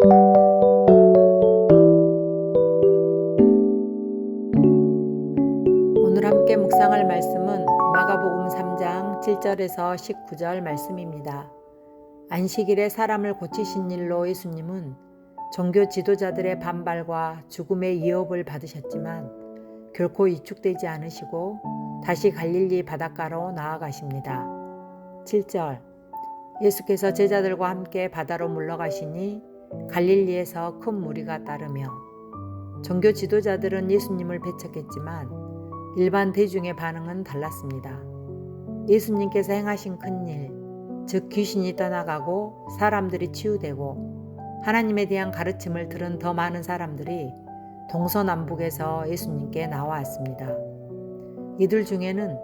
오늘 함께 묵상할 말씀은 마가복음 3장 7절에서 19절 말씀입니다. 안식일에 사람을 고치신 일로 예수님은 종교 지도자들의 반발과 죽음의 위협을 받으셨지만 결코 위축되지 않으시고 다시 갈릴리 바닷가로 나아가십니다. 7절 예수께서 제자들과 함께 바다로 물러가시니 갈릴리에서 큰 무리가 따르며 종교 지도자들은 예수님을 배척했지만 일반 대중의 반응은 달랐습니다. 예수님께서 행하신 큰일, 즉 귀신이 떠나가고 사람들이 치유되고 하나님에 대한 가르침을 들은 더 많은 사람들이 동서남북에서 예수님께 나와왔습니다. 이들 중에는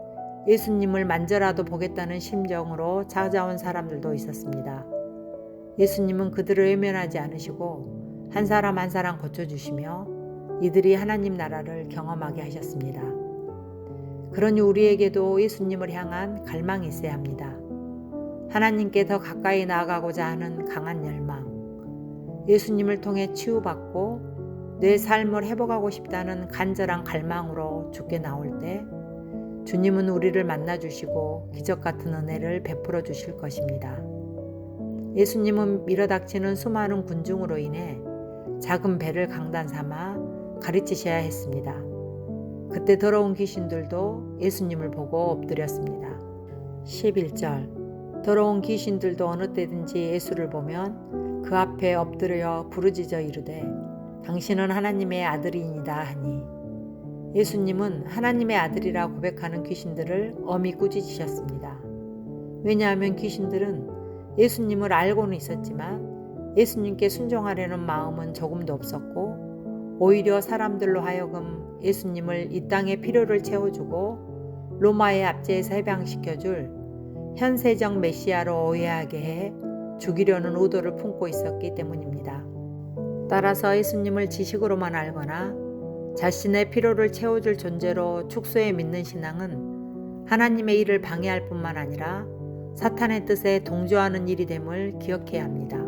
예수님을 만져라도 보겠다는 심정으로 찾아온 사람들도 있었습니다. 예수님은 그들을 외면하지 않으시고 한 사람 한 사람 고쳐주시며 이들이 하나님 나라를 경험하게 하셨습니다. 그러니 우리에게도 예수님을 향한 갈망이 있어야 합니다. 하나님께 더 가까이 나아가고자 하는 강한 열망, 예수님을 통해 치유받고 내 삶을 회복하고 싶다는 간절한 갈망으로 주께 나올 때 주님은 우리를 만나주시고 기적 같은 은혜를 베풀어 주실 것입니다. 예수님은 밀어닥치는 수많은 군중으로 인해 작은 배를 강단 삼아 가르치셔야 했습니다. 그때 더러운 귀신들도 예수님을 보고 엎드렸습니다. 11절 더러운 귀신들도 어느 때든지 예수를 보면 그 앞에 엎드려 부르짖어 이르되 당신은 하나님의 아들이니이다 하니 예수님은 하나님의 아들이라 고백하는 귀신들을 엄히 꾸짖으셨습니다. 왜냐하면 귀신들은 예수님을 알고는 있었지만 예수님께 순종하려는 마음은 조금도 없었고 오히려 사람들로 하여금 예수님을 이 땅의 필요를 채워주고 로마의 압제에서 해방시켜줄 현세적 메시아로 오해하게 해 죽이려는 의도를 품고 있었기 때문입니다. 따라서 예수님을 지식으로만 알거나 자신의 필요를 채워줄 존재로 축소해 믿는 신앙은 하나님의 일을 방해할 뿐만 아니라 사탄의 뜻에 동조하는 일이 됨을 기억해야 합니다.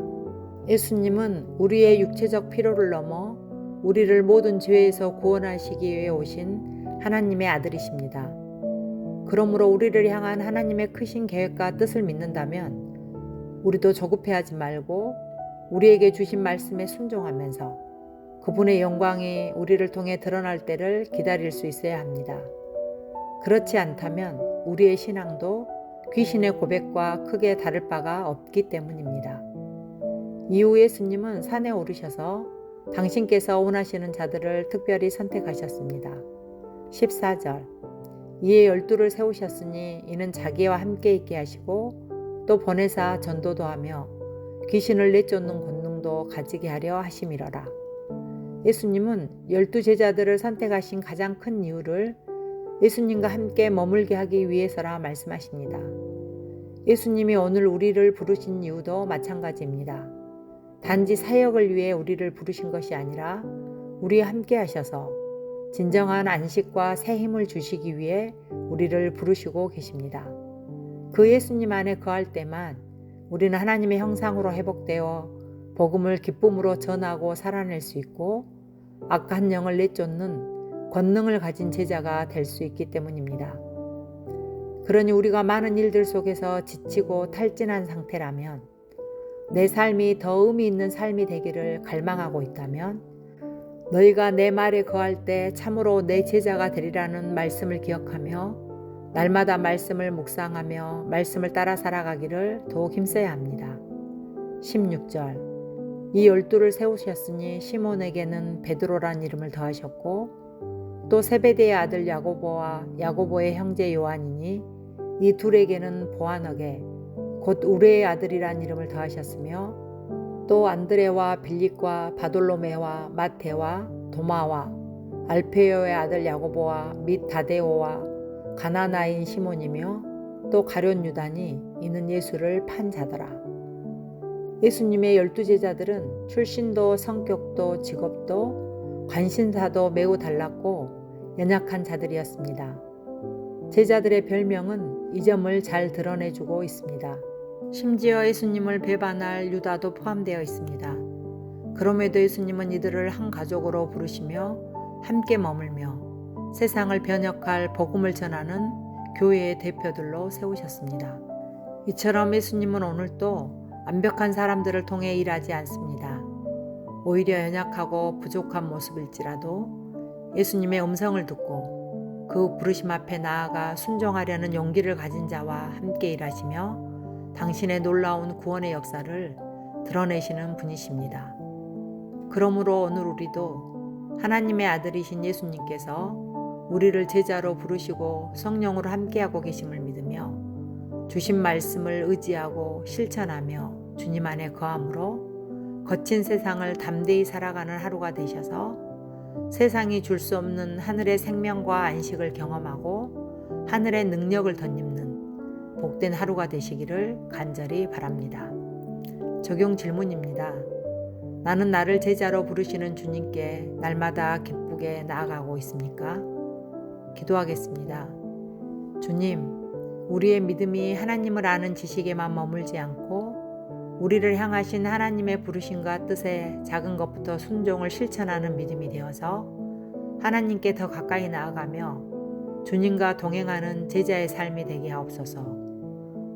예수님은 우리의 육체적 필요를 넘어 우리를 모든 죄에서 구원하시기 위해 오신 하나님의 아들이십니다. 그러므로 우리를 향한 하나님의 크신 계획과 뜻을 믿는다면 우리도 조급해하지 말고 우리에게 주신 말씀에 순종하면서 그분의 영광이 우리를 통해 드러날 때를 기다릴 수 있어야 합니다. 그렇지 않다면 우리의 신앙도 귀신의 고백과 크게 다를 바가 없기 때문입니다. 이후 예수님은 산에 오르셔서 당신께서 원하시는 자들을 특별히 선택하셨습니다. 14절 이에 12를 세우셨으니 이는 자기와 함께 있게 하시고 또 보내사 전도도 하며 귀신을 내쫓는 권능도 가지게 하려 하심이러라. 예수님은 12 제자들을 선택하신 가장 큰 이유를 예수님과 함께 머물게 하기 위해서라 말씀하십니다. 예수님이 오늘 우리를 부르신 이유도 마찬가지입니다. 단지 사역을 위해 우리를 부르신 것이 아니라 우리와 함께 하셔서 진정한 안식과 새 힘을 주시기 위해 우리를 부르시고 계십니다. 그 예수님 안에 거할 때만 우리는 하나님의 형상으로 회복되어 복음을 기쁨으로 전하고 살아낼 수 있고 악한 영을 내쫓는 권능을 가진 제자가 될 수 있기 때문입니다. 그러니 우리가 많은 일들 속에서 지치고 탈진한 상태라면 내 삶이 더 의미 있는 삶이 되기를 갈망하고 있다면 너희가 내 말에 거할 때 참으로 내 제자가 되리라는 말씀을 기억하며 날마다 말씀을 묵상하며 말씀을 따라 살아가기를 더욱 힘써야 합니다. 16절 이 12를 세우셨으니 시몬에게는 베드로란 이름을 더하셨고 또 세베대의 아들 야고보와 야고보의 형제 요한이니 이 둘에게는 보아너게 곧 우레의 아들이란 이름을 더하셨으며 또 안드레와 빌립과 바돌로메와 마테와 도마와 알페오의 아들 야고보와 및 다데오와 가나나인 시몬이며 또 가룟 유다니 이는 예수를 판 자더라. 예수님의 12 제자들은 출신도 성격도 직업도 관심사도 매우 달랐고 연약한 자들이었습니다. 제자들의 별명은 이 점을 잘 드러내주고 있습니다. 심지어 예수님을 배반할 유다도 포함되어 있습니다. 그럼에도 예수님은 이들을 한 가족으로 부르시며 함께 머물며 세상을 변혁할 복음을 전하는 교회의 대표들로 세우셨습니다. 이처럼 예수님은 오늘도 완벽한 사람들을 통해 일하지 않습니다. 오히려 연약하고 부족한 모습일지라도 예수님의 음성을 듣고 그 부르심 앞에 나아가 순종하려는 용기를 가진 자와 함께 일하시며 당신의 놀라운 구원의 역사를 드러내시는 분이십니다. 그러므로 오늘 우리도 하나님의 아들이신 예수님께서 우리를 제자로 부르시고 성령으로 함께하고 계심을 믿으며 주신 말씀을 의지하고 실천하며 주님 안에 거함으로 거친 세상을 담대히 살아가는 하루가 되셔서 세상이 줄 수 없는 하늘의 생명과 안식을 경험하고 하늘의 능력을 덧입는 복된 하루가 되시기를 간절히 바랍니다. 적용 질문입니다. 나는 나를 제자로 부르시는 주님께 날마다 기쁘게 나아가고 있습니까? 기도하겠습니다. 주님, 우리의 믿음이 하나님을 아는 지식에만 머물지 않고 우리를 향하신 하나님의 부르심과 뜻에 작은 것부터 순종을 실천하는 믿음이 되어서 하나님께 더 가까이 나아가며 주님과 동행하는 제자의 삶이 되게 하옵소서.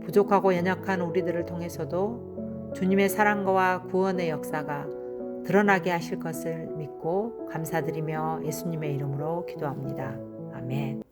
부족하고 연약한 우리들을 통해서도 주님의 사랑과 구원의 역사가 드러나게 하실 것을 믿고 감사드리며 예수님의 이름으로 기도합니다. 아멘.